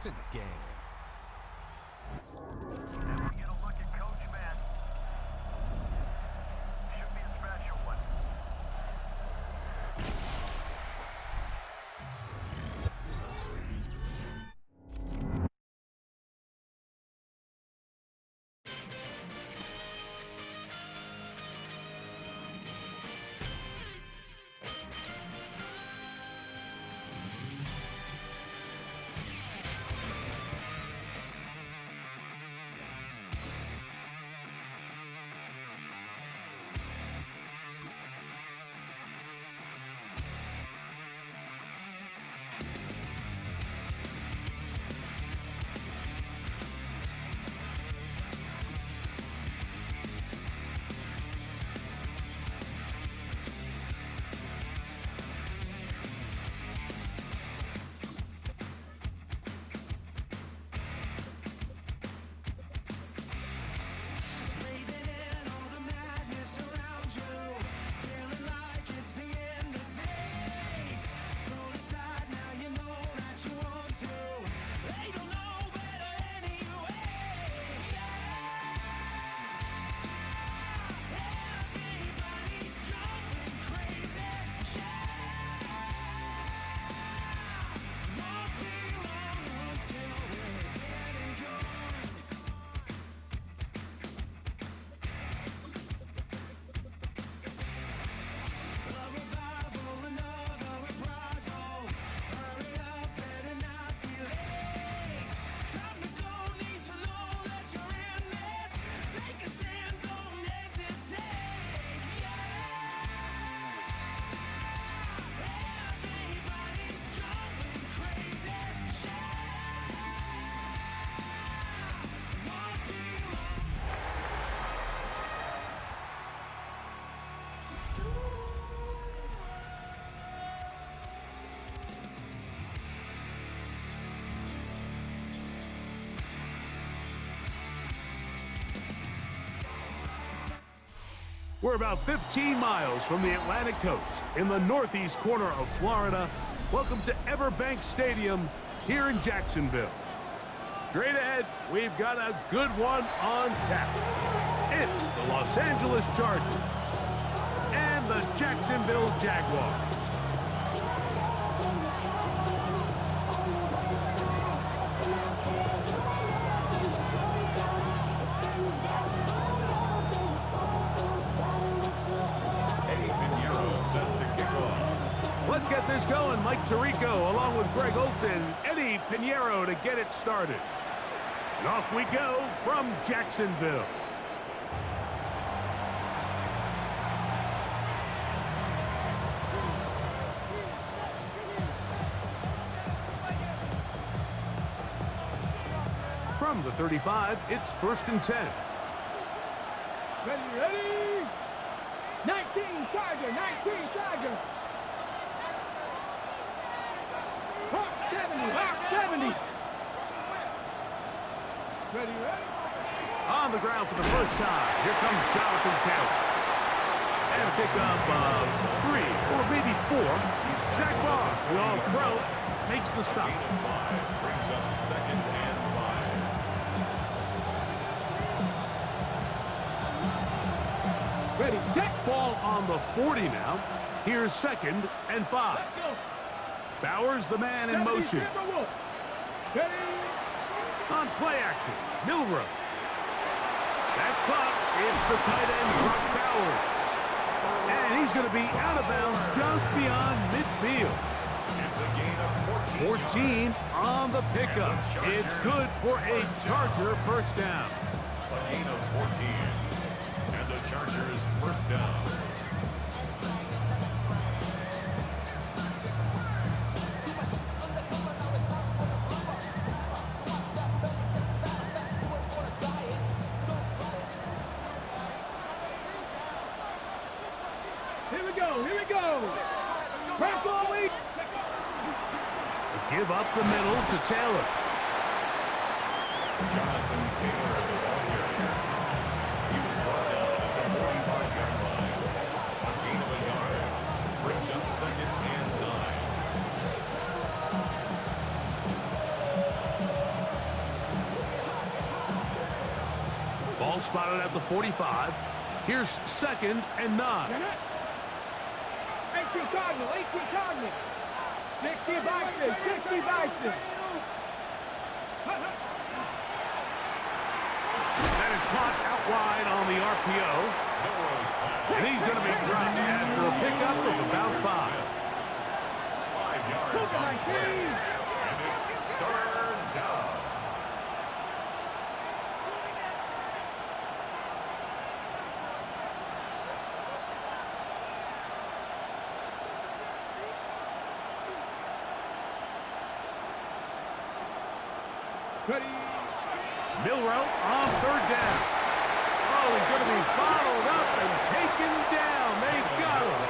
It's in the game. And we get a look at Coach Madden. Should be a special one. We're about 15 miles from the Atlantic coast in the northeast corner of Florida. Welcome to Everbank Stadium here in Jacksonville. Straight ahead, we've got a good one on tap. It's the Los Angeles Chargers and the Jacksonville Jaguars. Let's get this going. Mike Tirico along with Greg Olson, Eddie Pinheiro to get it started. And off we go from Jacksonville. From the 35, it's 1st and 10. Ready? 19 Charger, 19 Charger. Hawk 70. Ready? On the ground for the first time, here comes Jonathan Taylor. And a pickup of 3 or maybe 4. Zach Barr, the All-Pro, makes the stop. Brings up 2nd and 5. Ready, set. Ball on the 40 now. Here's 2nd and 5. Let's go. Bowers, the man in motion. Ready. On play action, Milrow. That's caught. It's the tight end, Brock Bowers. And he's going to be out of bounds just beyond midfield. It's a gain of 14 on the pickup. It's good for a Charger first down. A gain of 14. And the Chargers first down. Here we go. Crack all week. Give up the middle to Taylor. Jonathan Taylor at the ball carrier. He was brought down at the 45-yard line. A gain of a yard. Brings up 2nd and 9. spotted at the 45. Here's 2nd and 9. 18 Cardinal, 18 Cardinal. 60 Bison, 60 Bison. That is caught out wide on the RPO. And he's going to be dropped after a pickup of about 5. 5 yards on the play. And it's 3rd down. Ready. Milroe on 3rd down. Oh, he's going to be followed up and taken down. They've got him.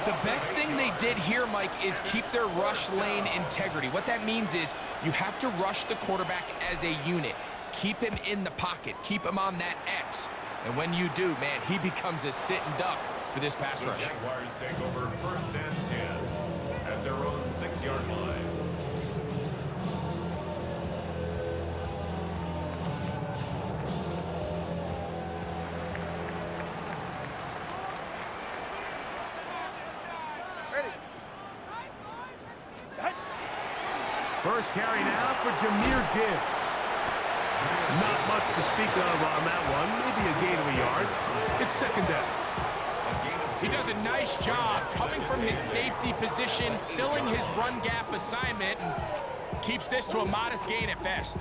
The best thing they did here, Mike, is keep their rush lane integrity. What that means is you have to rush the quarterback as a unit. Keep him in the pocket. Keep him on that X. And when you do, man, he becomes a sitting duck for this pass rush. The Jaguars take over 1st and 10 at their own 6-yard line. First carry now for Jahmyr Gibbs. Not much to speak of on that one. Maybe a gain of a yard. It's 2nd down. He does a nice job coming from his safety position, filling his run gap assignment, and keeps this to a modest gain at best.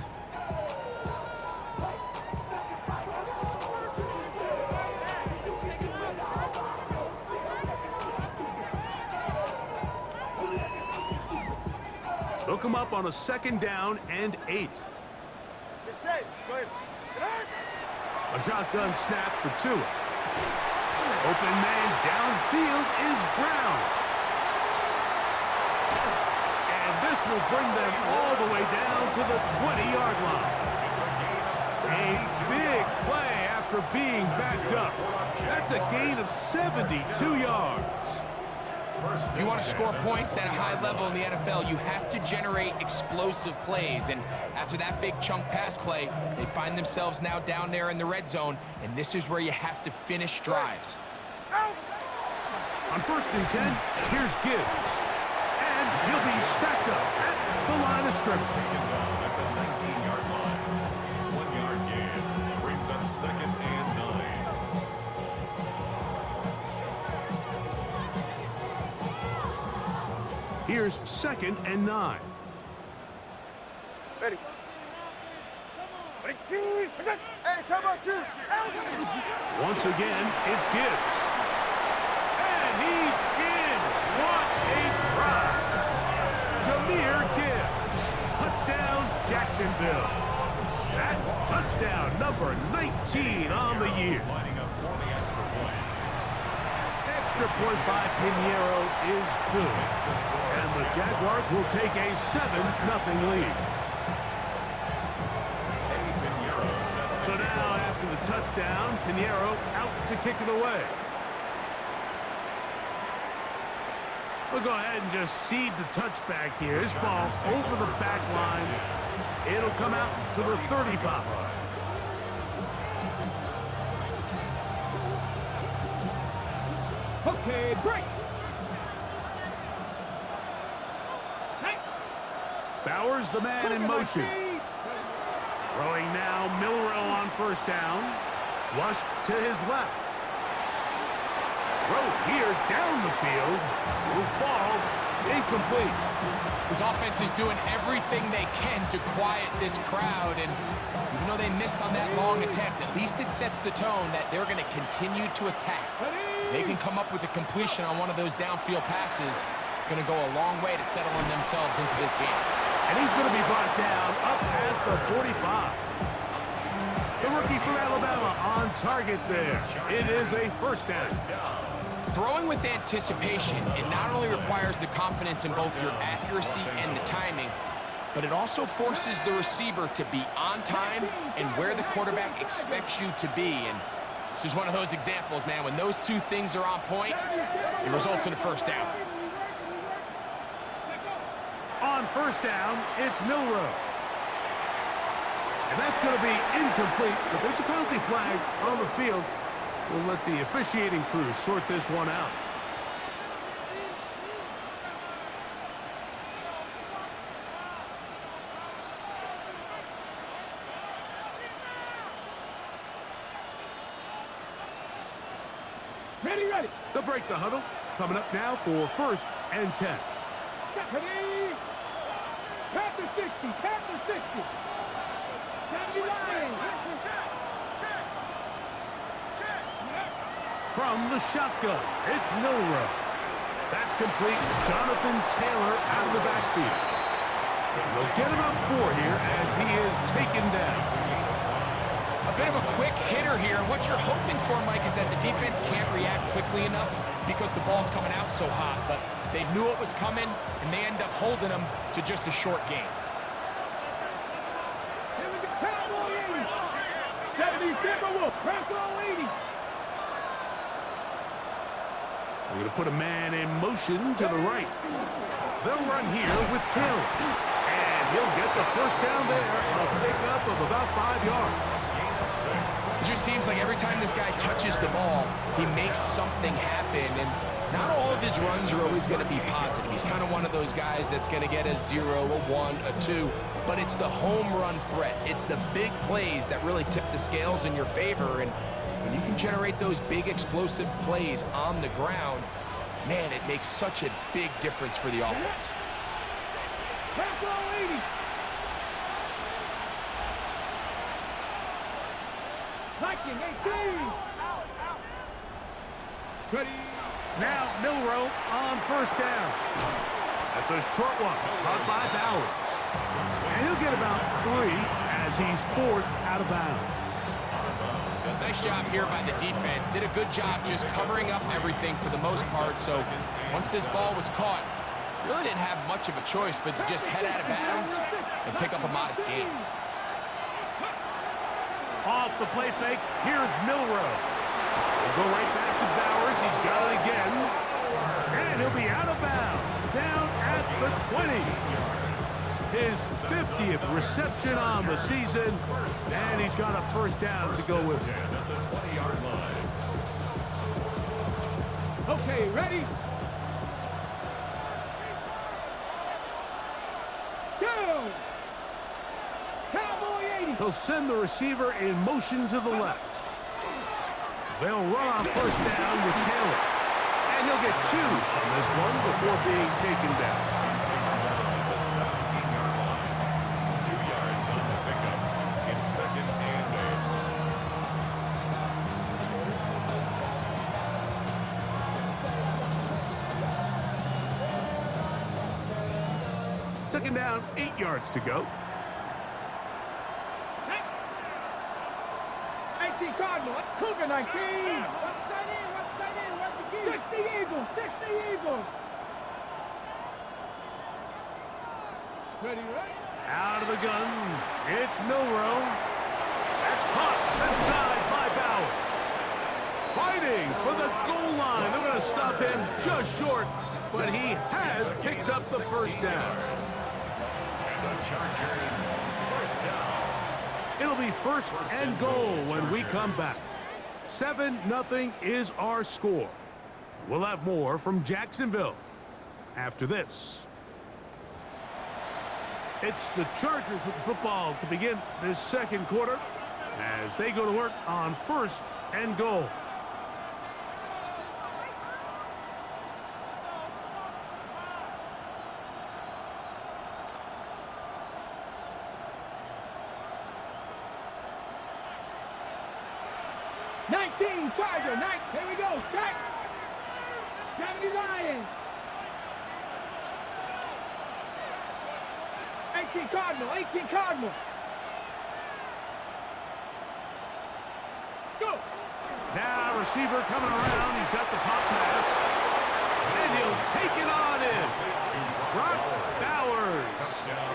They'll come up on a 2nd down and 8. Get safe. Go ahead. A shotgun snap for Tua. Open man downfield is Brown. And this will bring them all the way down to the 20-yard line. A big play after being backed up. That's a gain of 72 yards. If you want to score points at a high level in the NFL, you have to generate explosive plays. And after that big chunk pass play, they find themselves now down there in the red zone, and this is where you have to finish drives. On 1st and 10, here's Gibbs. And he'll be stacked up at the line of scrimmage. At the 19-yard line. 1-yard gain brings up 2nd and 9. Here's 2nd and 9. Ready. Hey, time out, 2. Once again, it's Gibbs. And he's in. What a drive. Jahmyr Gibbs. Touchdown, Jacksonville. That touchdown, number 19 on the year. Lining up for the extra point. Extra point by Pinheiro is good. And the Jaguars will take a 7-0 lead. So now, after the touchdown, Pinheiro out to kick it away. We'll go ahead and just cede the touchback here. This ball over the back line. It'll come out to the 35. Okay, break. Bowers, the man in motion. Throwing now, Milroe on 1st down. Flushed to his left. Throw here down the field. Will fall incomplete. This offense is doing everything they can to quiet this crowd, and even though they missed on that long attempt, at least it sets the tone that they're going to continue to attack. If they can come up with a completion on one of those downfield passes, it's going to go a long way to settling themselves into this game. And he's going to be brought down up past the 45. The rookie from Alabama on target there. It is a 1st down. Throwing with anticipation, it not only requires the confidence in both your accuracy and the timing, but it also forces the receiver to be on time and where the quarterback expects you to be. And this is one of those examples, man. When those two things are on point, it results in a 1st down. On 1st down, it's Milroe. And that's going to be incomplete, but there's a penalty flag on the field. We'll let the officiating crew sort this one out. Ready, ready. They'll break the huddle. Coming up now for 1st and 10. Ready. Pass to 60. Pass to 60. 70 line. From the shotgun, it's Milrow. That's complete. Jonathan Taylor out of the backfield. And they'll get about 4 here as he is taken down. A bit of a quick hitter here. What you're hoping for, Mike, is that the defense can't react quickly enough because the ball's coming out so hot. But they knew it was coming, and they end up holding them to just a short game. 70 Timberwolves. Press all 80. We're going to put a man in motion to the right. They'll run here with Taylor. And he'll get the first down there. A pickup of about 5 yards. It just seems like every time this guy touches the ball, he makes something happen. And not all of his runs are always going to be positive. He's kind of one of those guys that's going to get a 0, a 1, a 2. But it's the home run threat. It's the big plays that really tip the scales in your favor. And when you can generate those big explosive plays on the ground, man, it makes such a big difference for the offense. Press all 80. Liking 18. Ready. Now Milrow on 1st down. That's a short one, caught by Bowers. And he'll get about 3 as he's forced out of bounds. Nice job here by the defense. Did a good job just covering up everything for the most part. So once this ball was caught, really didn't have much of a choice but to just head out of bounds and pick up a modest gain. Off the play fake, here's Milrow. He'll go right back to Bowers. He's got it again. And he'll be out of bounds, down at the 20. His 50th reception on the season, and he's got a 1st down to go with it. At the 20-yard line. Okay, ready? Go! Cowboy 80. He'll send the receiver in motion to the left. They'll run on 1st down with Taylor. And he'll get 2 on this one before being taken down. At the 17-yard line. 2 yards on the pickup. It's 2nd and 8. Second down, 8 yards to go. 18 Cardinal. Cougar 19. What's that in? What's the key? 60 Eagles. 60 Eagles. Ready, right? Out of the gun, it's Milrow. That's caught left side by Bowers. Fighting for the goal line. They're going to stop him just short, but he has picked up the 1st down. And the Chargers, 1st down. It'll be 1st and goal when we come back. 7-0 is our score. We'll have more from Jacksonville after this. It's the Chargers with the football to begin this 2nd quarter as they go to work on 1st and goal. Charger, 9. Here we go. Strike. 70 Lions. 18 Cardinal. 18 Cardinal. Let's go. Now receiver coming around. He's got the pop pass. And he'll take it on in. Brock Bowers.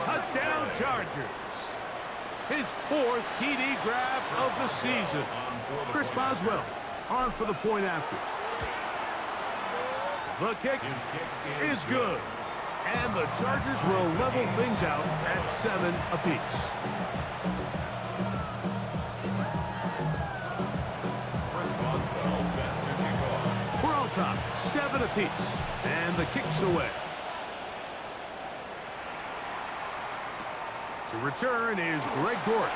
Touchdown Chargers. His 4th TD grab of the season. Chris Boswell on for the point after. The kick is good. And the Chargers will level things out at 7 apiece. about 7 apiece. And the kick's away. To return is Greg Dortch.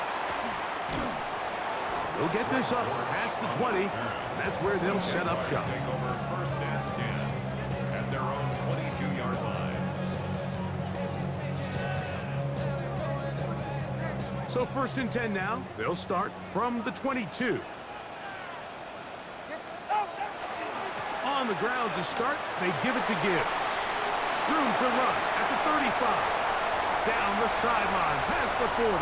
He'll get this up past the 20, and that's where they'll set up shop. Take over first and 10 at their own 22-yard line. So first and 10 now. They'll start from the 22. On the ground to start, they give it to Gibbs. Room to run at the 35. Down the sideline, past the 40.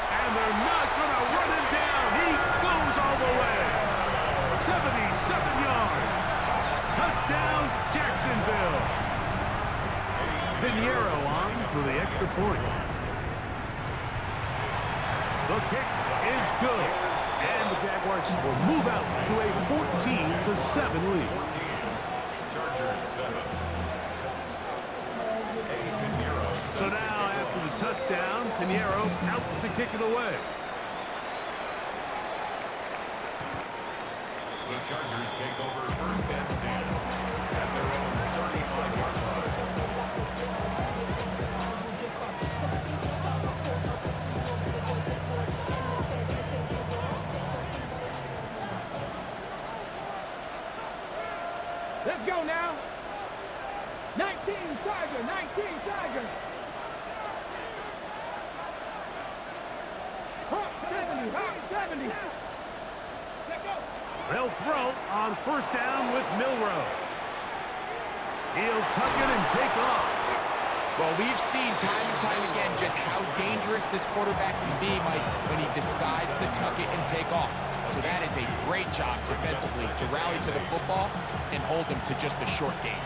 And they're not going to run him down. He goes all the way. 77 yards. Touchdown, Jacksonville. Pinheiro on for the extra point. The kick is good. And the Jaguars will move out to a 14-7 lead. Chargers 7. So now, after the touchdown, Pinheiro out to kick it away. The Chargers take over first and 10 at their own 35-yard line. Let's go now. 19 Tiger, 19 Tiger. Hawk 70, Hawk 70. Let go. They'll throw on first down with Milroe. He'll tuck it and take off. Well, we've seen time and time again just how dangerous this quarterback can be, Mike, when he decides to tuck it and take off. So that is a great job defensively to rally to the football and hold him to just a short gain.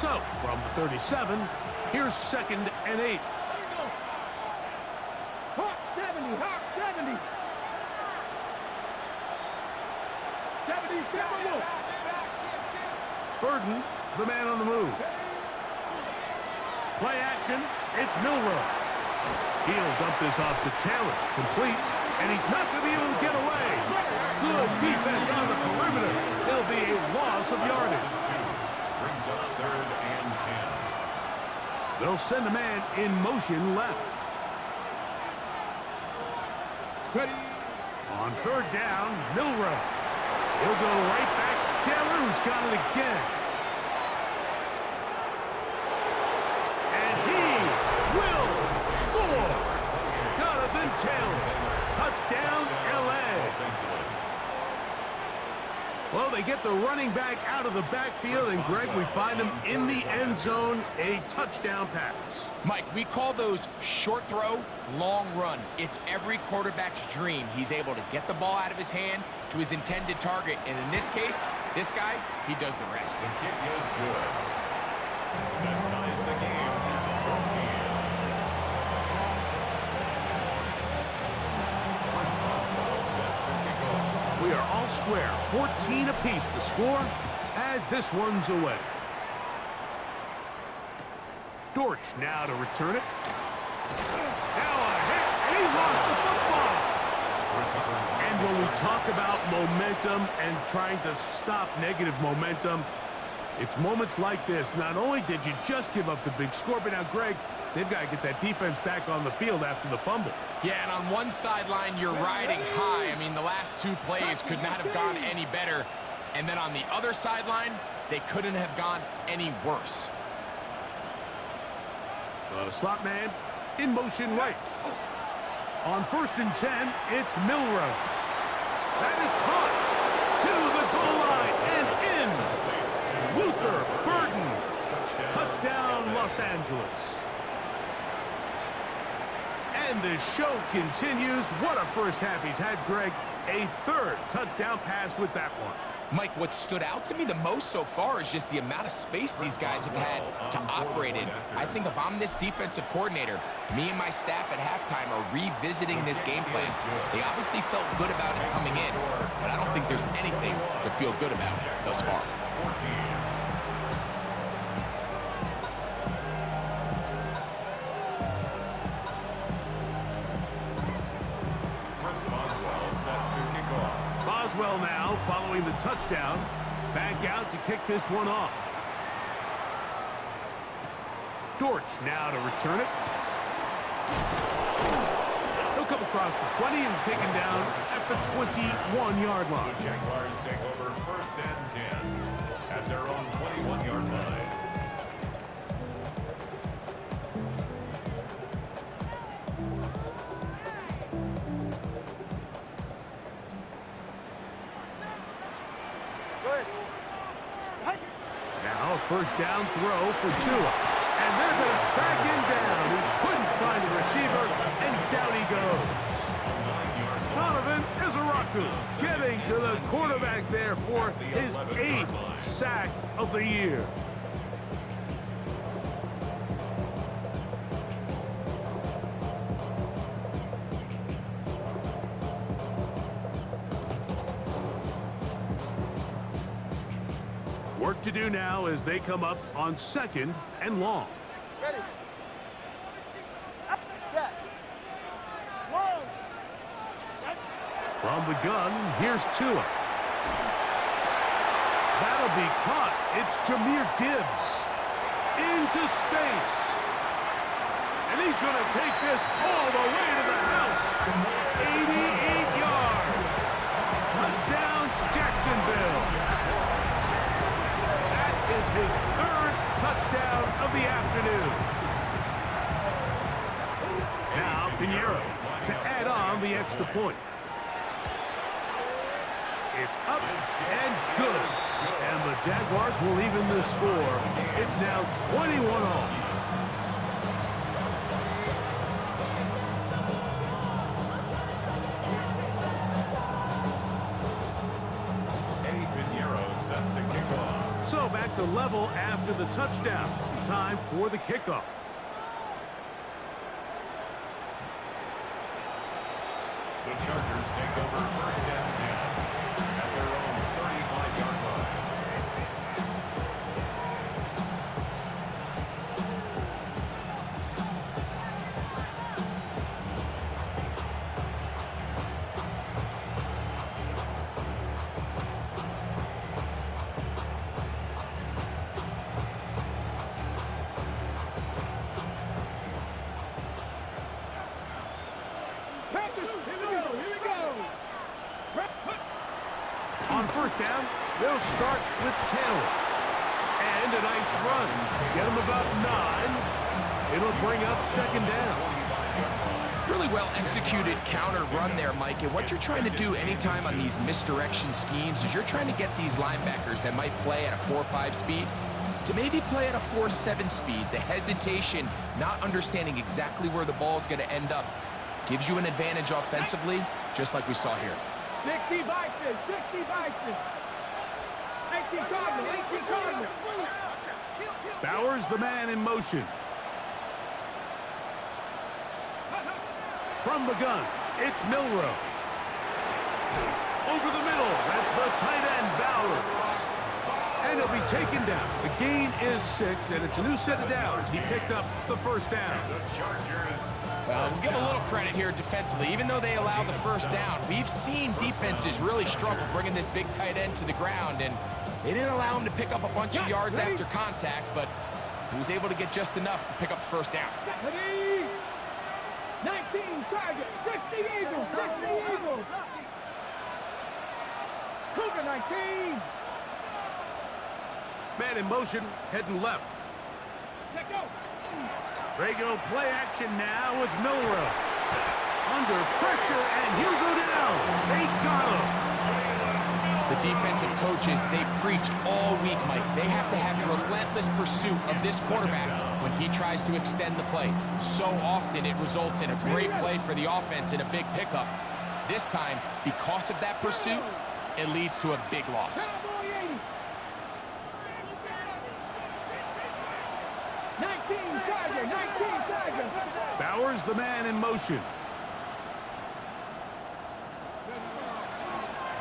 So, from the 37, here's second and 8. Hawk 70, Hawk 70. 70, Campbell. Burden, the man on the move. Play action, it's Milroe. He'll dump this off to Taylor, complete, and he's not going to be able to get away. Good defense on the perimeter. There'll be a loss of yardage. Brings up third and 10. They'll send a man in motion left. Ready. On third down, Milroe. He'll go right back to Taylor, who's got it again. And he will score. Jonathan Taylor. Touchdown, L.A. Los Angeles. Well, they get the running back out of the backfield, and Greg, we find him in the end zone, a touchdown pass. Mike, we call those short throw, long run. It's every quarterback's dream. He's able to get the ball out of his hand to his intended target, and in this case, this guy, he does the rest. The kick is good. That ties the game at 14. First Boswell set to kick off. We are all square, 14 apiece the score as this one's away. Dortch now to return it. Now a hit, and he lost the football. And when we talk about momentum and trying to stop negative momentum, it's moments like this. Not only did you just give up the big score, but now, Greg, they've got to get that defense back on the field after the fumble. Yeah, and on one sideline, you're riding high. I mean, the last two plays could not have gone any better. And then on the other sideline, they couldn't have gone any worse. The slot man in motion right. On first and 10, it's Milroe. That is caught to the goal line and in. Luther Burden. Touchdown, Los Angeles. And the show continues. What a first half he's had, Greg. A third touchdown pass with that one. Mike, what stood out to me the most so far is just the amount of space these guys have had to operate in. I think if I'm this defensive coordinator, me and my staff at halftime are revisiting this game plan. They obviously felt good about it coming in, but I don't think there's anything to feel good about thus far. 14. Bell now following the touchdown. Back out to kick this one off. Dortch now to return it. He'll come across the 20 and taken down at the 21-yard line. The Jaguars take over 1st and 10 at their own 21-yard line. Now a first down throw for Tua. And they're going to track him down. He couldn't find the receiver, and down he goes. Donovan Izaraku getting to the quarterback there for his 8th sack of the year. Work to do now as they come up on 2nd and long. Ready. Up. Step. Long. From the gun, here's Tua. That'll be caught. It's Jahmyr Gibbs. Into space. And he's going to take this all the way to the house. 88 yards. Touchdown, Jacksonville. Is his 3rd touchdown of the afternoon. Now Pinheiro to add on the extra point. It's up and good. And the Jaguars will even the score. It's now 21-all. So back to level after the touchdown. Time for the kickoff. The Chargers take over 1st and 10 at their own 35-yard line. On 1st down, they'll start with Taylor. And a nice run. Get him about 9. It'll bring up 2nd down. Really well executed counter run there, Mike. And what you're trying to do anytime on these misdirection schemes is you're trying to get these linebackers that might play at a 4.5 speed to maybe play at a 4.7 speed. The hesitation, not understanding exactly where the ball is going to end up, gives you an advantage offensively, just like we saw here. 60 Vikings, 60 Vikings. 18 Cardinals, 18 Cardinals. Bowers the man in motion. From the gun, it's Milroe. Over the middle, that's the tight end, Bowers. And he'll be taken down. The gain is 6, and it's a new set of downs. He picked up the 1st down. The Chargers. Well, we'll give a little credit here defensively. Even though they allowed the 1st down, we've seen defenses really struggle bringing this big tight end to the ground, and they didn't allow him to pick up a bunch of yards after contact, but he was able to get just enough to pick up the 1st down. 19 Chargers, 60 Eagles, 60 Eagles. Cougar 19. Man in motion, heading left. Let go. Regular play action now with Milroe. Under pressure, and he'll go down. They got him. The defensive coaches, they preached all week, Mike. They have to have relentless pursuit of this quarterback when he tries to extend the play. So often it results in a great play for the offense and a big pickup. This time, because of that pursuit, it leads to a big loss. Cowboy 80. 19 Chargers, 19 Chargers. Bowers the man in motion.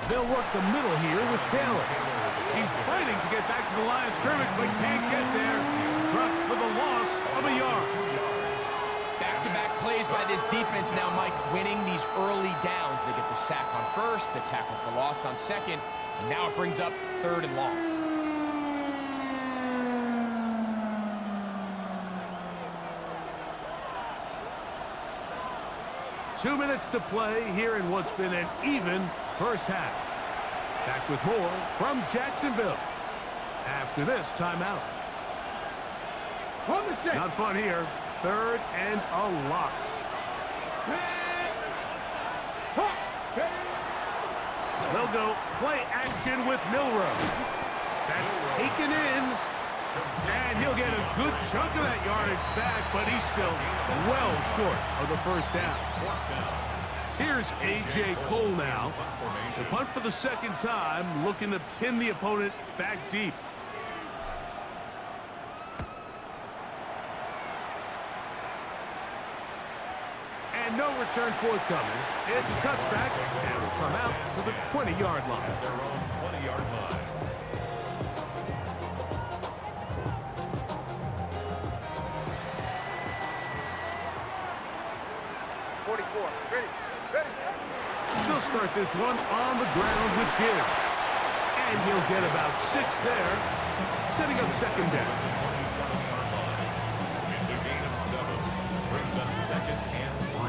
They'll work the middle here with Taylor. He's fighting to get back to the line of scrimmage, but can't get there. Dropped for the loss of a yard. Back-to-back plays by this defense now, Mike, winning these early downs. They get the sack on first, the tackle for loss on second, and now it brings up 3rd and long. Two minutes to play here in what's been an even first half. Back with more from Jacksonville after this timeout. On the check. Not fun here. 3rd and a lot. They'll go play action with Milrow. That's taken in. And he'll get a good chunk of that yardage back, but he's still well short of the first down. Here's A.J. Cole now. The punt for the 2nd time, looking to pin the opponent back deep. And no return forthcoming. It's a touchback, and will come out to the 20-yard line. Their own 20-yard line. They'll start this one on the ground with Gibbs. And he'll get about 6 there, setting up 2nd down. 27-yard line. It's a gain of 7. Brings up 2nd and 3.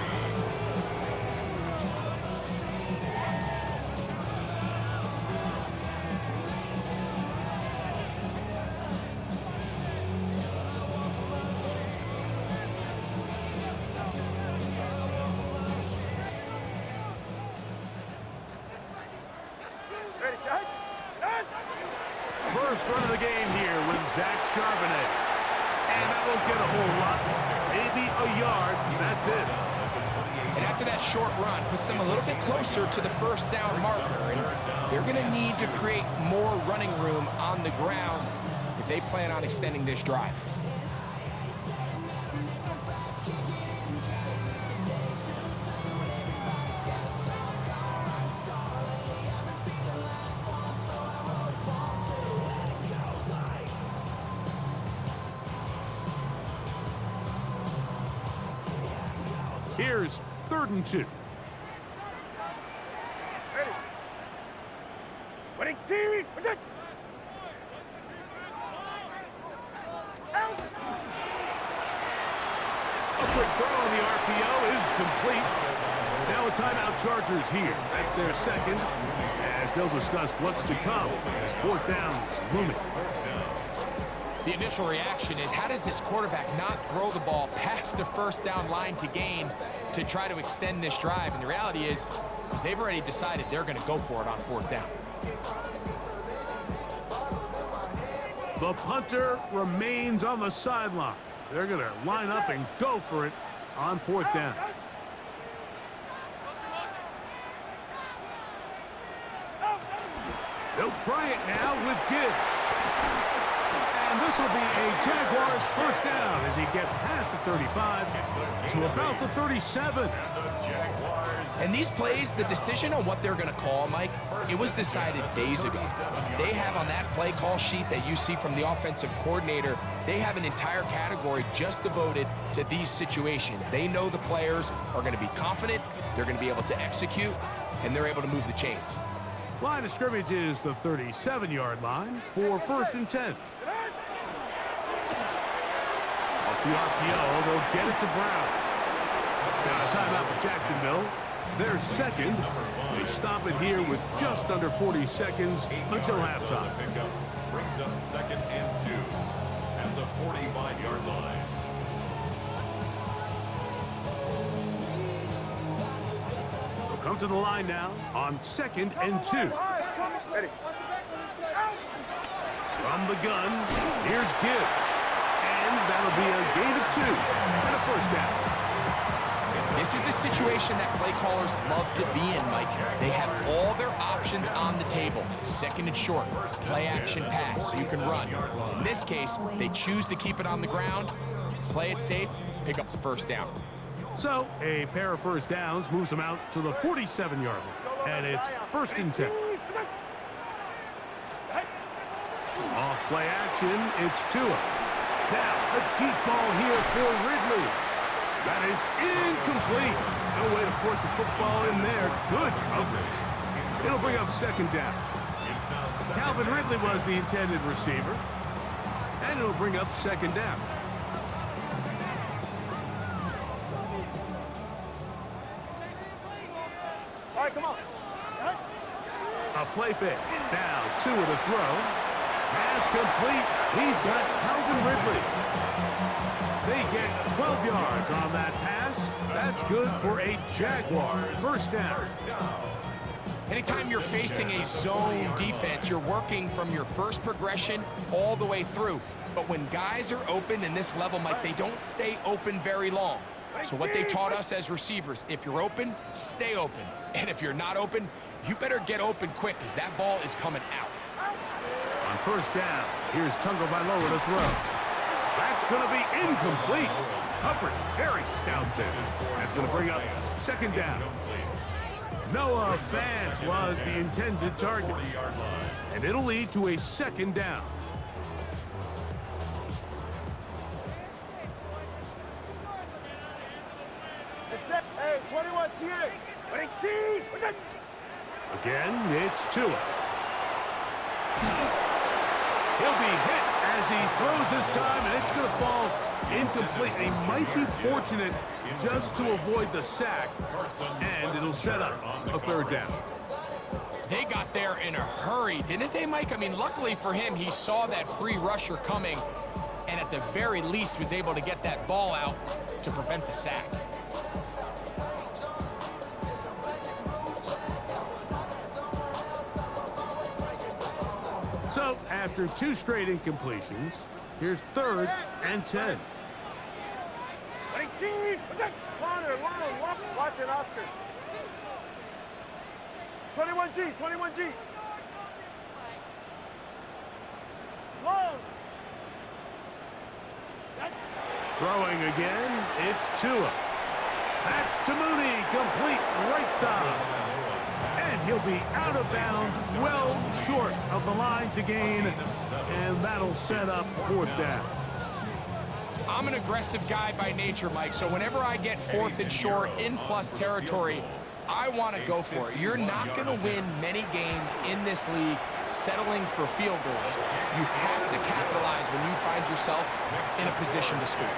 First run of the game here with Zach Charbonnet. And that won't get a whole lot. Maybe a yard. That's it. And after that short run, puts them a little bit closer to the 1st down marker. And they're going to need to create more running room on the ground if they plan on extending this drive. Here's 3rd and 2. Winning team. A quick throw on the RPO is complete. Now a timeout Chargers here. That's their 2nd, as they'll discuss what's to come as 4th down's looming. The initial reaction is, how does this quarterback not throw the ball past the 1st down line to gain to try to extend this drive? And the reality is they've already decided they're going to go for it on 4th down. The punter remains on the sideline. They're going to line up and go for it on 4th down. They'll try it now with Gibbs. And this will be a Jaguars 1st down as he gets past the 35 to about the 37. And these plays, the decision on what they're going to call, Mike, it was decided days ago. They have on that play call sheet that you see from the offensive coordinator, they have an entire category just devoted to these situations. They know the players are going to be confident, they're going to be able to execute, and they're able to move the chains. Line of scrimmage is the 37-yard line for 1st and 10. Off the RPO, they'll get it to Brown. Now a timeout for Jacksonville. Their 2nd. They stop it here with just under 40 seconds until halftime. Brings up 2nd and 2 at the 45-yard line. They'll come to the line now on 2nd and 2. From the gun, here's Gibbs. And that'll be a gain of 2 and a 1st down. This is a situation that play callers love to be in, Mike. They have all their options on the table. 2nd and short, play action pass, you can run. In this case, they choose to keep it on the ground, play it safe, pick up the 1st down. So a pair of 1st downs moves them out to the 47-yard line. And it's 1st and 10. Off play action, it's Tua. Now a deep ball here for Ridley. That is incomplete. No way to force the football in there. Good coverage. It'll bring up second down. Calvin Ridley was the intended receiver. And it'll bring up second down. All right, come on. A play fake. Now, 2 with a throw. Pass complete. He's got Calvin Ridley. They get 12 yards on that pass. That's good for a Jaguar first down. Anytime you're facing a zone defense, you're working from your first progression all the way through. But when guys are open in this level, Mike, they don't stay open very long. So what they taught us as receivers, if you're open, stay open. And if you're not open, you better get open quick because that ball is coming out. On first down, here's Tagovailoa to throw. That's going to be incomplete. Coverage very stout there. That's going to bring up second down. Noah Fant was the intended target. And it'll lead to a second down. It's it. Hey, 21 TA. 18. Again, it's Tua. He'll be hit as he throws this time, and it's going to fall incomplete. He might be fortunate just to avoid the sack, and it'll set up a third down. They got there in a hurry, didn't they, Mike? I mean, luckily for him, he saw that free rusher coming, and at the very least was able to get that ball out to prevent the sack. So, after 2 straight incompletions, here's 3rd and 10. 18. Corner, long. Watch it, Oscar. 21G, 21G. Long. Throwing again, it's Tua. That's to Mooney, complete right side. And he'll be out of bounds, well short of the line to gain, and that'll set up 4th down. I'm an aggressive guy by nature, Mike, so whenever I get 4th and short in plus territory, I want to go for it. You're not going to win many games in this league settling for field goals. You have to capitalize when you find yourself in a position to score.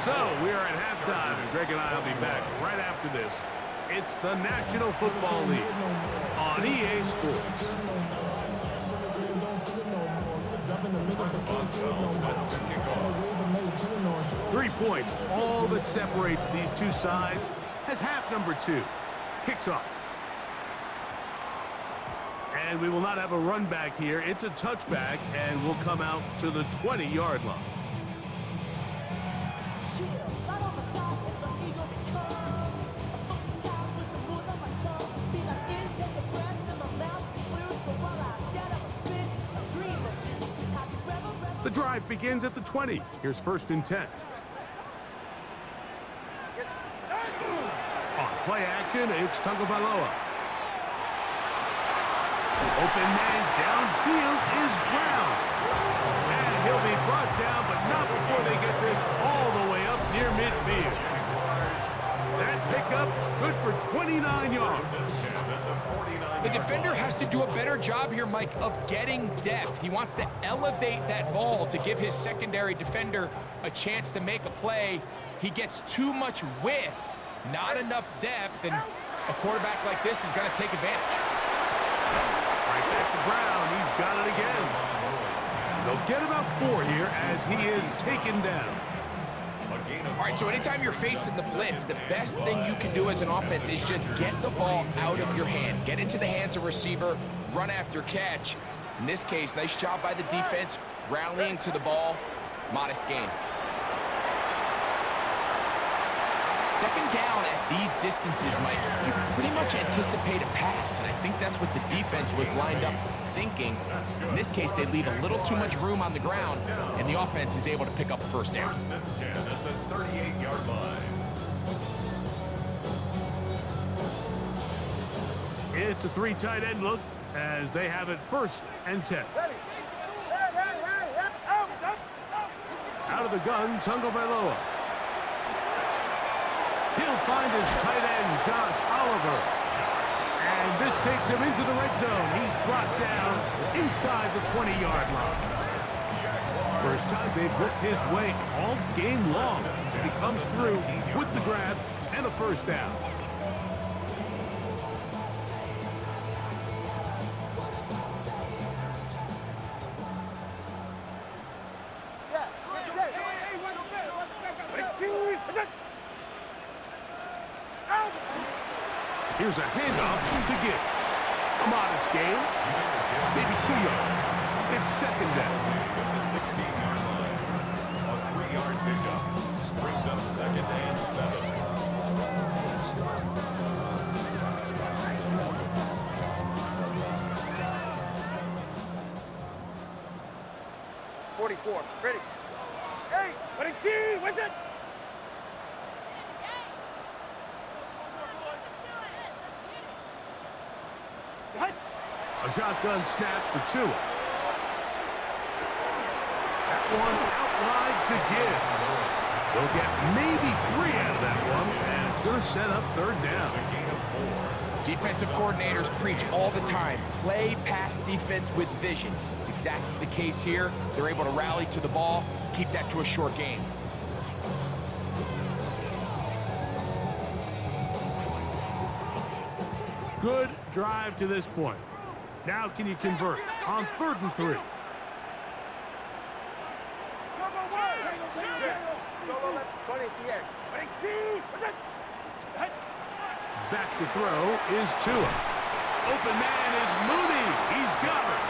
So, we are at halftime, and Greg and I will be back right after this. It's the National Football League on EA Sports. Set to kick off. 3 points, all that separates these two sides, as half number 2 kicks off. And we will not have a run back here. It's a touchback, and we'll come out to the 20-yard line. The drive begins at the 20. Here's 1st and 10. On play action, it's Tagovailoa. Open man downfield is Brown. And he'll be brought down, but not before they get this all the way up near midfield. That pickup, good for 29 yards. The defender has to do a better job here, Mike, of getting depth. He wants to elevate that ball to give his secondary defender a chance to make a play. He gets too much width, not enough depth, and a quarterback like this is going to take advantage. Right back to Brown. He's got it again. They'll get about 4 here as he is taken down. All right, so anytime you're facing the blitz, the best thing you can do as an offense is just get the ball out of your hand. Get into the hands of receiver, run after catch. In this case, nice job by the defense, rallying to the ball, modest gain. Second down at these distances, Mike, you pretty much anticipate a pass, and I think that's what the defense was lined up thinking. In this case, they leave a little too much room on the ground, and the offense is able to pick up a first down. 1st and 10 at the 38-yard line. It's a 3 tight end look as they have it 1st and 10. Ready. Hey. Out. Out of the gun, Tagovailoa. He'll find his tight end, Josh Oliver. And this takes him into the red zone. He's brought down inside the 20-yard line. First time they've looked his way all game long. He comes through with the grab and a first down. Here's a handoff to Gibbs. A modest gain, maybe 2 yards. It's second down. At the 16-yard line, a 3-yard pickup brings up second and 7. 44. Ready. Hey, what a team! What's it? A shotgun snap for Tua. That one out wide to Gibbs. They'll get maybe 3 out of that one, and it's going to set up third down. Defensive coordinators preach all the time, play pass defense with vision. It's exactly the case here. They're able to rally to the ball, keep that to a short game. Good drive to this point. Now can you convert on 3rd and 3? Solo left, bunny TX. Bunny T! Back to throw is Tua. Open man is Mooney. He's got it.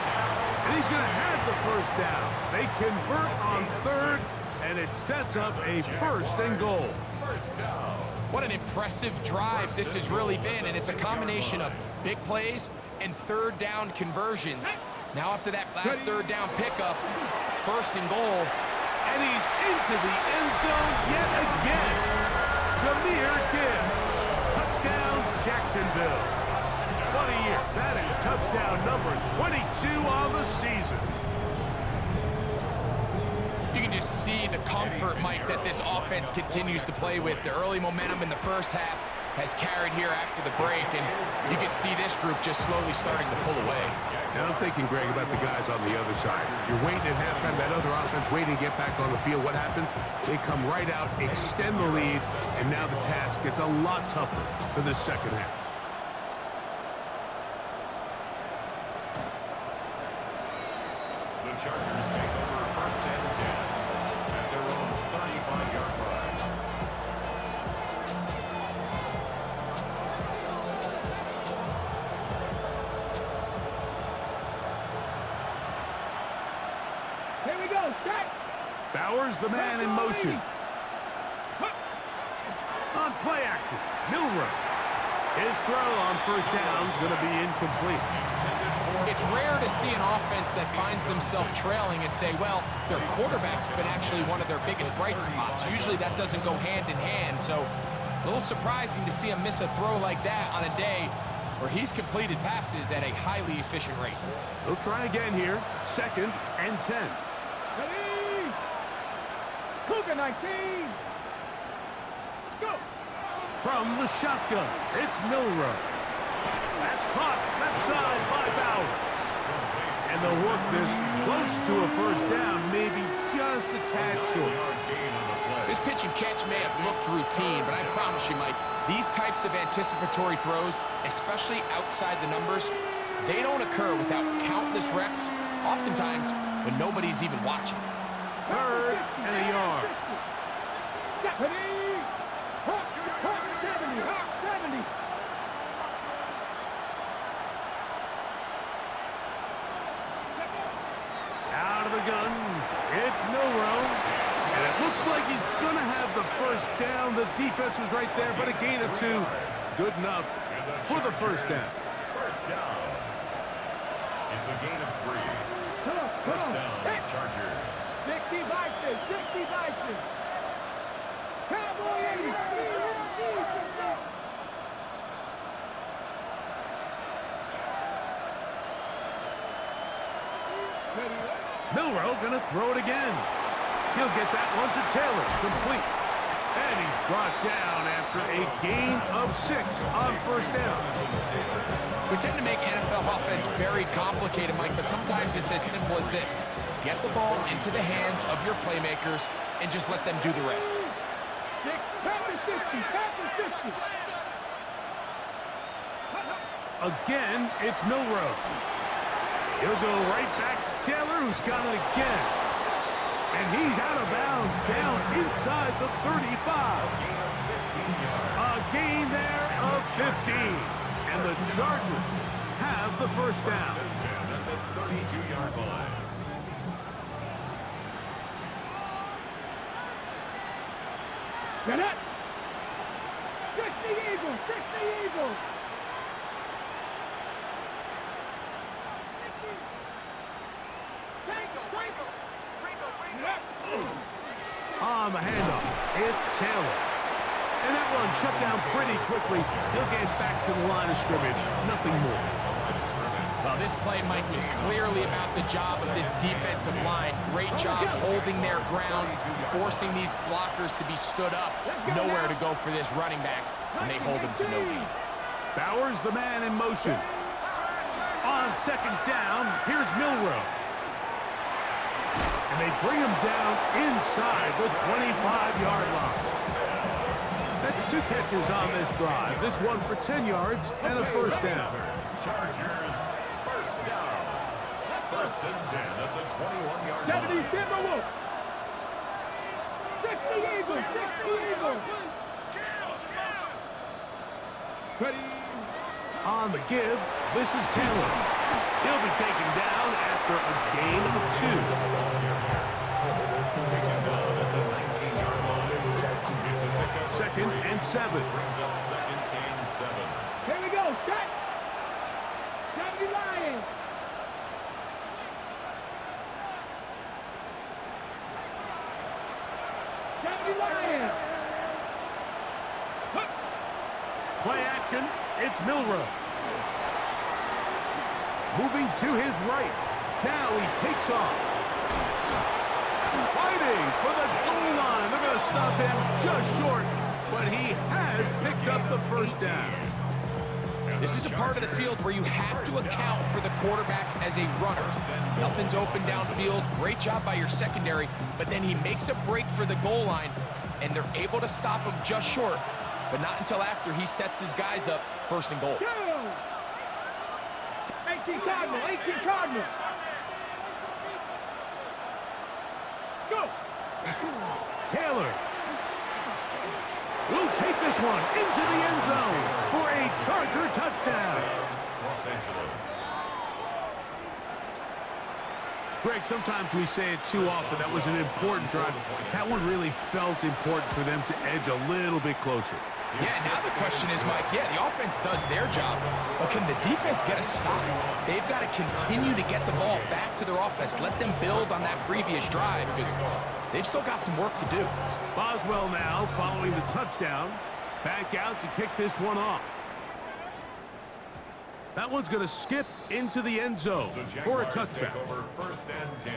And he's going to have the first down. They convert on 3rd, and it sets up a 1st and goal. First down. What an impressive drive this has really been, and it's a combination of big plays and 3rd down conversions. Now after that last 3rd down pickup, it's 1st and goal. And he's into the end zone yet again. Jahmyr Gibbs. Touchdown, Jacksonville. What a year. That is touchdown number 22 on the season. You can just see the comfort, Mike, that this offense continues to play with. The early momentum in the first half has carried here after the break, and you can see this group just slowly starting to pull away. And I'm thinking, Greg, about the guys on the other side. You're waiting at halftime, that other offense waiting to get back on the field. What happens? They come right out, extend the lead, and now the task gets a lot tougher for the second half. The Chargers take over 1st and 10 at their own 35-yard line. Here we go, set. Bowers, the man in motion. On play action, Milrow. His throw on 1st down is going to be incomplete. It's rare to see an offense that finds themselves trailing and say, well, their quarterback's been actually one of their biggest bright spots. Usually that doesn't go hand in hand, so it's a little surprising to see him miss a throw like that on a day where he's completed passes at a highly efficient rate. He'll try again here, 2nd and 10. Ready. Cougar 19. Let's go. From the shotgun, it's Milrow. That's caught left side by Bowers. And they'll work this close to a 1st down, maybe just a tad short. This pitch and catch may have looked routine, but I promise you, Mike, these types of anticipatory throws, especially outside the numbers, they don't occur without countless reps, oftentimes when nobody's even watching. 3rd and a yard. Ready. Hawk 70. Hawk 70. Out of the gun, it's Milrow. And it looks like he's going to have the 1st down. The defense was right there, but a gain of 2. Good enough for the 1st down. First down. It's a gain of 3. Come on. First down, Chargers. 60 Vikings. 60 Vikings. Cowboy 80. Milrow going to throw it again. He'll get that one to Taylor, complete. And he's brought down after a gain of 6 on first down. We tend to make NFL offense very complicated, Mike, but sometimes it's as simple as this. Get the ball into the hands of your playmakers and just let them do the rest. 50. Again, it's Milrow. He'll go right back to Taylor, who's got it again. And he's out of bounds, down inside the 35. A gain there of 15. And the Chargers have the first down. At the 32-yard line. Get it! 60 Eagles! 60 Eagles! On the handoff, it's Taylor. And that one shut down pretty quickly. He'll get back to the line of scrimmage. Nothing more. Well, this play, Mike, was clearly about the job of this defensive line. Great job holding their ground, forcing these blockers to be stood up. Nowhere to go for this running back, and they hold him to no gain. Bowers the man in motion. On second down, here's Milrow. And they bring him down inside the 25-yard line. That's 2 catches on this drive. This one for 10 yards and a first down. Chargers, first down. First and 10 at the 21-yard 70 line. Timberwolves! 60 Eagles! 60 Eagles! Ready? On the give, this is Taylor. He'll be taken down after a gain of 2. Second and 7. Brings up second and 7. Here we go! Set! 70 Lions! Play action, it's Milrow. Moving to his right. Now he takes off. Fighting for the goal line. They're going to stop him just short, but he has picked up the first down. This is a part of the field where you have to account for the quarterback as a runner. Nothing's open downfield. Great job by your secondary, but then he makes a break for the goal line, and they're able to stop him just short, but not until after he sets his guys up first and goal. 18 Cardinal, 18 Cardinal. Let's go. Taylor will take this one into the end zone for a Charger touchdown. Los Angeles. Greg, sometimes we say it too often. That was an important drive. That one really felt important for them to edge a little bit closer. Yeah, now the question is, Mike, the offense does their job, but can the defense get a stop? They've got to continue to get the ball back to their offense. Let them build on that previous drive because they've still got some work to do. Boswell now following the touchdown. Back out to kick this one off. That one's going to skip into the end zone for a touchback. Take over first and 10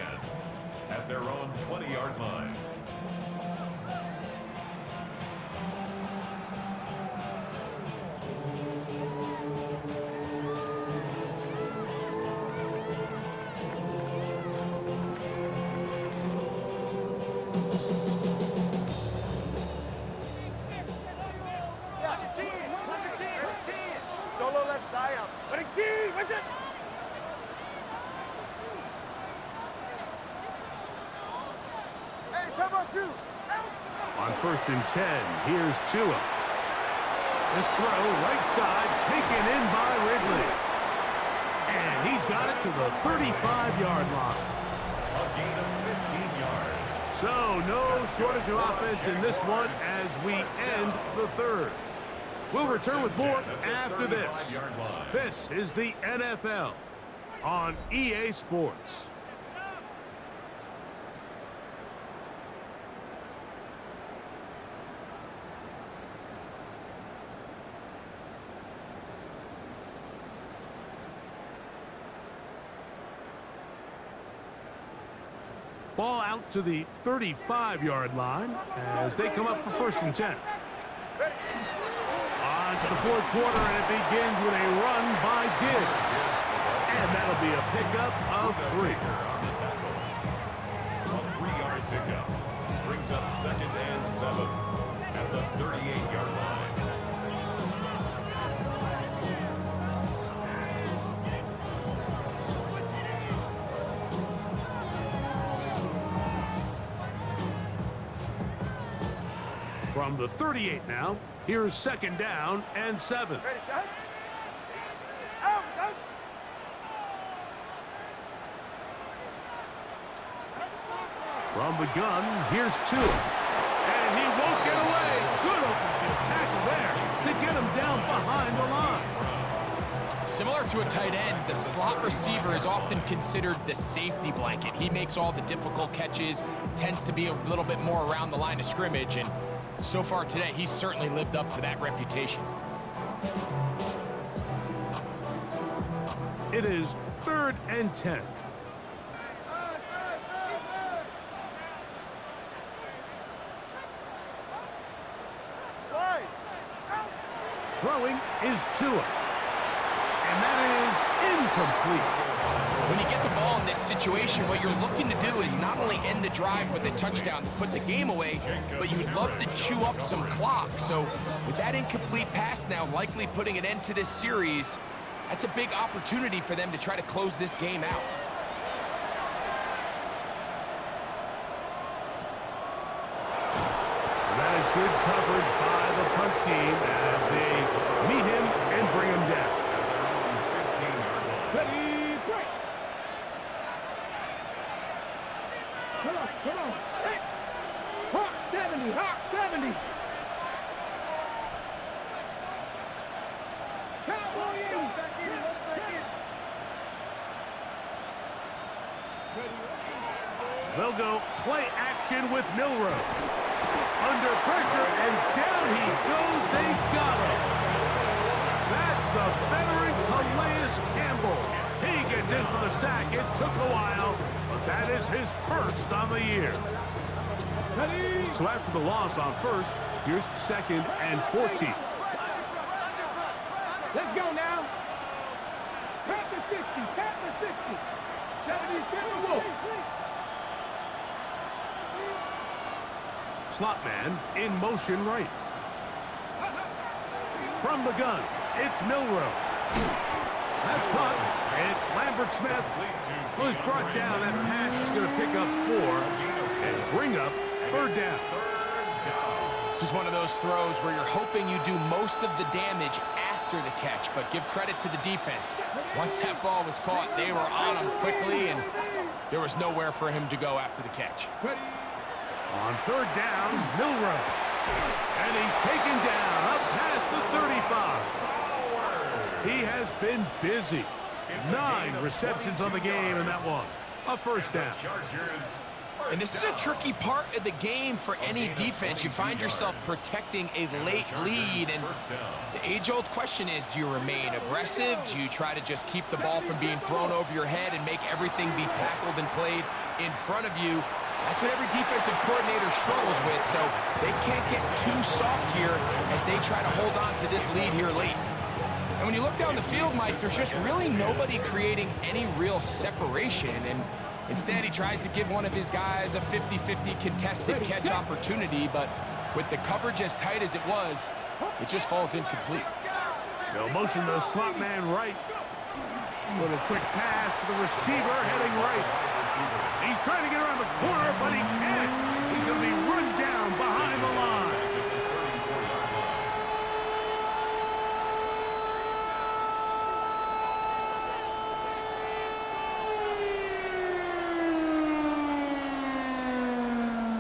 at their own 20-yard line. Solo left side up. Hey, time out 2. On first and 10, here's Tua. This throw right side taken in by Ridley. And he's got it to the 35-yard line. A gain of 15 yards. So no shortage of offense in this one as we end the third. We'll return with more after this. This is the NFL on EA Sports. Ball out to the 35-yard line as they come up for 1st and 10. On to the 4th quarter, and it begins with a run by Gibbs. And that'll be a pickup of 3. A 3-yard pickup brings up 2nd and 7 at the 38-yard line. From the 38 now, here's 2nd down and 7. Ready, shot. Out, out. From the gun, here's Tua. And he won't get away. Good open field tackle there to get him down behind the line. Similar to a tight end, the slot receiver is often considered the safety blanket. He makes all the difficult catches, tends to be a little bit more around the line of scrimmage, and so far today, he's certainly lived up to that reputation. It is 3rd and 10. Wide. Out. Throwing is Tua. And that is incomplete. When you get the ball in this situation, what you're looking to do is not only end the drive with a touchdown to put the game away, but you'd love to chew up some clock. So with that incomplete pass now likely putting an end to this series, that's a big opportunity for them to try to close this game out. And that is good coverage by the punt team as they meet him and bring him down. Ready, break. Come on. Hey. Hawk 70, Hawk 70. Cowboy 80. They'll go play action with Milrow. Under pressure, and down he goes. They got him. That's the veteran Calais Campbell. He gets in for the sack. It took a while, but that is his 1st on the year. Ready. So after the loss on 1st, here's 2nd and 14. Let's go now. Tap the 60, tap the 60. 70, 70, Wolf. Slot man in motion right. From the gun, it's Milrow. That's caught. It's Lambert Smith who's brought down. That pass is going to pick up 4 and bring up 3rd down. This is one of those throws where you're hoping you do most of the damage after the catch, but give credit to the defense. Once that ball was caught, they were on him quickly, and there was nowhere for him to go after the catch. On 3rd down, Milrow. And he's taken down up past the 35. He has been busy. 9 receptions on the game, and that one a 1st down. And this is a tricky part of the game for any defense. You find yourself protecting a late lead, and the age-old question is, do you remain aggressive? Do you try to just keep the ball from being thrown over your head and make everything be tackled and played in front of you? That's what every defensive coordinator struggles with, so they can't get too soft here as they try to hold on to this lead here late. And when you look down the field, Mike, there's just really nobody creating any real separation, and instead he tries to give one of his guys a 50-50 contested catch opportunity, but with the coverage as tight as it was, it just falls incomplete. They'll motion the slot man right. Little quick pass to the receiver heading right. He's trying to get around the corner, but he can't. He's going to be run down behind the line.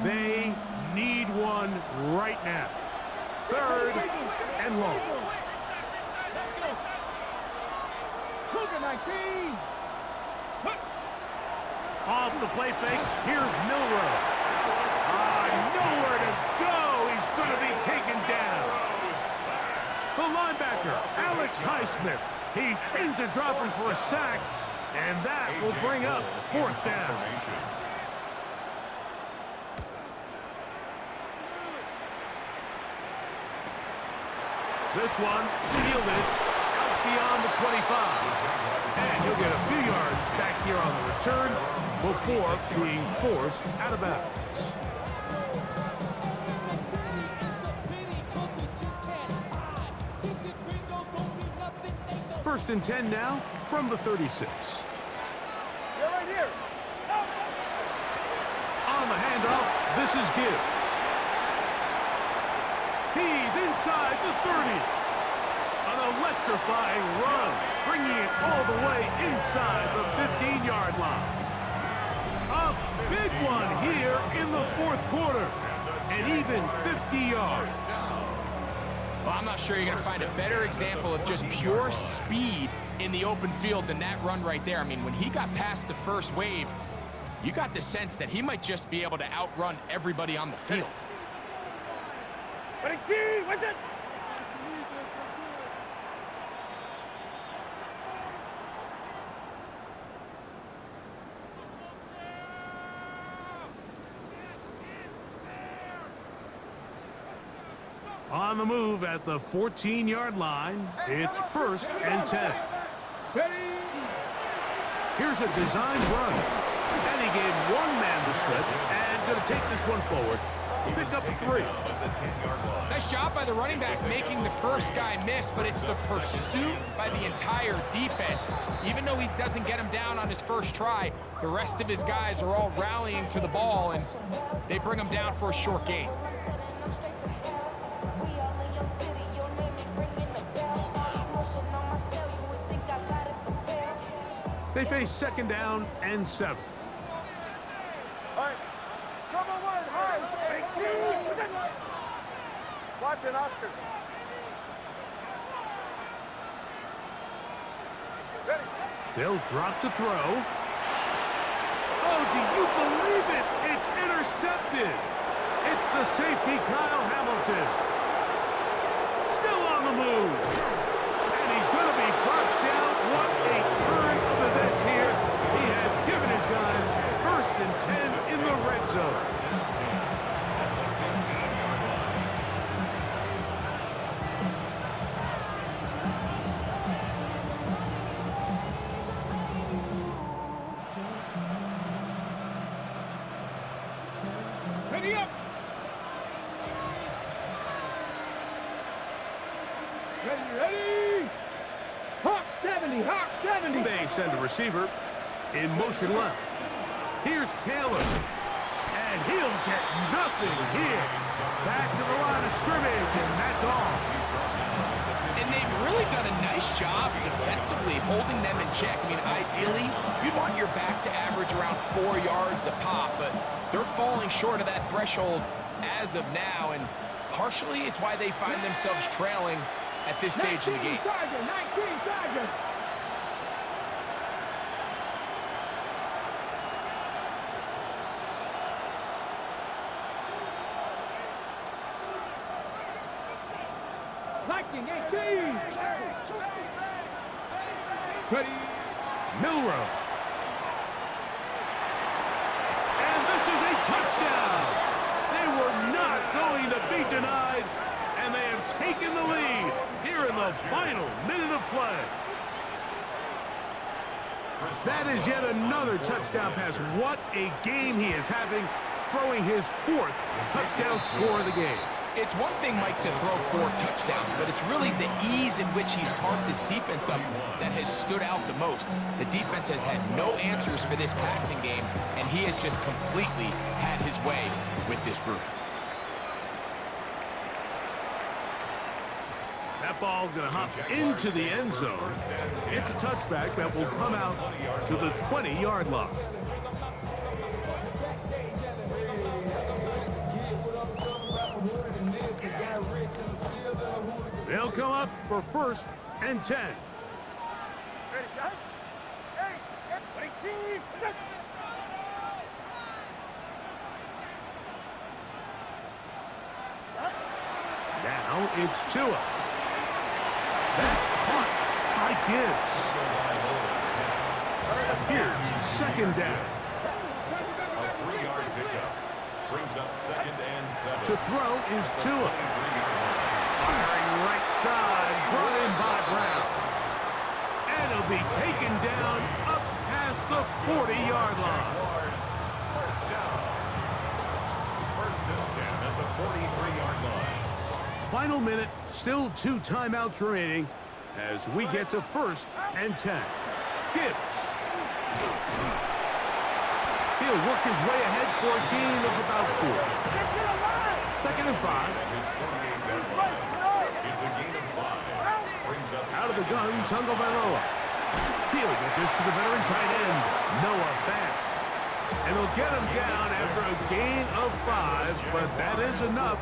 They need one right now. 3rd and long. Cougar 19. Off the play fake, here's Milrow. Nowhere to go. He's going to be taken down. The linebacker, Alex Highsmith. He spins it, dropping for a sack, and that will bring up 4th down. This one fielded out beyond the 25. And he'll get a few yards back here on the return before being forced out of bounds. First and 10 now from the 36. You're right here. On the handoff, this is Gibbs. He's inside the 30. An electrifying run, bringing it all the way inside the 15-yard line. A big one here in the fourth quarter, and even 50 yards. Well, I'm not sure you're going to find a better example of just pure speed in the open field than that run right there. I mean, when he got past the first wave, you got the sense that he might just be able to outrun everybody on the field. What's it? On the move at the 14-yard line, it's first and 10. Here's a designed run. And he gave one man the slip and going to take this one forward. Pick up a 3. Nice job by the running back making the first guy miss, but it's the pursuit by the entire defense. Even though he doesn't get him down on his first try, the rest of his guys are all rallying to the ball, and they bring him down for a short gain. They face second down and 7. All right. Come on, one. Hard. Watson, Oscar. Ready. They'll drop to throw. Oh, do you believe it? It's intercepted. It's the safety, Kyle Hamilton. Still on the move. And he's going to be brought down. What a turn of events here. He has given his guys first and 10 in the red zone. Ready up. Ready. Hawk 70, Hawk 70. They send a receiver in motion left. Here's Taylor. And he'll get nothing here. Back to the line of scrimmage, and that's all. And they've really done a nice job defensively holding them in check. I mean, ideally, you'd want your back to average around 4 yards a pop, but they're falling short of that threshold as of now, and partially it's why they find themselves trailing at this stage in the game. 19 Sergeant. Lightning 18. Ready. Milrow. And this is a touchdown. They were not going to be denied, and they have taken the lead here in the final minute of play. That is yet another touchdown pass. What a game he is having, throwing his 4th touchdown score of the game. It's one thing, Mike, to throw 4 touchdowns, but it's really the ease in which he's carved this defense up that has stood out the most. The defense has had no answers for this passing game, and he has just completely had his way with this group. That ball's going to hop into the end zone. It's a touchback that will come out to the 20-yard line. They'll come up for first and 10. Ready, John? Hey, 18. Now it's Tua. That's caught by Gibbs. Here's second down. A 3-yard pickup brings up second and 7. To throw is Tua. Firing right inside, brought in by Brown. And he'll be taken down up past the 40-yard line. First down. First and 10 at the 43-yard line. Final minute, still 2 timeouts remaining as we get to 1st and 10. Gibbs. He'll work his way ahead for a gain of about 4. 2nd and 5. It's a gain of 5. Brings up Out of the gun, Tagovailoa. He'll get this to the veteran tight end, Noah Fant. And he'll get him down after a gain of 5, but that is enough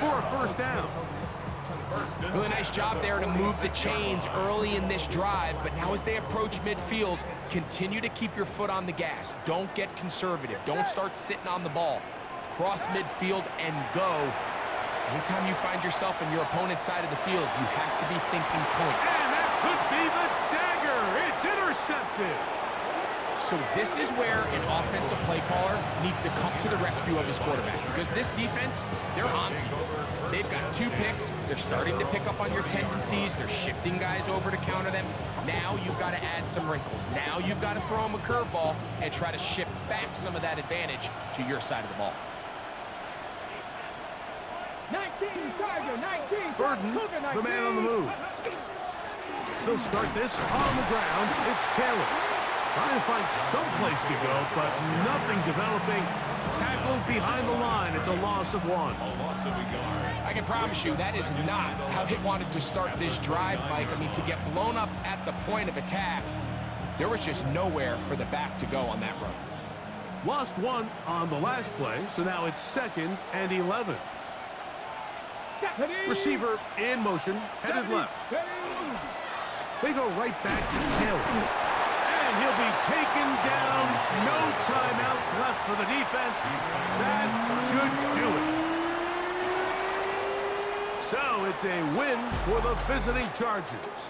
for a 1st down. Really nice job there to move the chains early in this drive, but now as they approach midfield, continue to keep your foot on the gas. Don't get conservative. Don't start sitting on the ball. Cross midfield and go. Anytime you find yourself on your opponent's side of the field, you have to be thinking points. And that could be the dagger. It's intercepted. So this is where an offensive play caller needs to come to the rescue of his quarterback, because this defense, they're on to you. They've got 2 picks. They're starting to pick up on your tendencies. They're shifting guys over to counter them. Now you've got to add some wrinkles. Now you've got to throw them a curveball and try to shift back some of that advantage to your side of the ball. 19, Tiger, 19. Burden, the man on the move. They'll start this on the ground. It's Taylor. Trying to find some place to go, but nothing developing. Tackled behind the line. It's a loss of 1. a loss of a yard. I can promise you that is not how they wanted to start this drive, Mike. I mean, to get blown up at the point of attack, there was just nowhere for the back to go on that run. Lost 1 on the last play, so now it's 2nd and 11. Receiver in motion, headed left. They go right back to Taylor. And he'll be taken down. No timeouts left for the defense. That should do it. So it's a win for the visiting Chargers.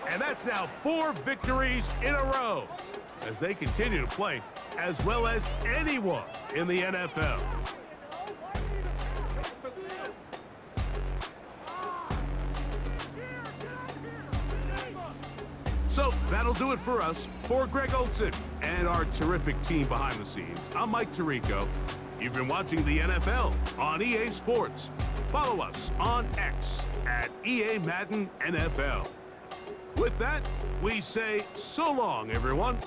And that's now 4 victories in a row as they continue to play as well as anyone in the NFL. So that'll do it for us. For Greg Olson and our terrific team behind the scenes, I'm Mike Tirico. You've been watching the NFL on EA Sports. Follow us on X at EA Madden NFL. With that, we say so long, everyone.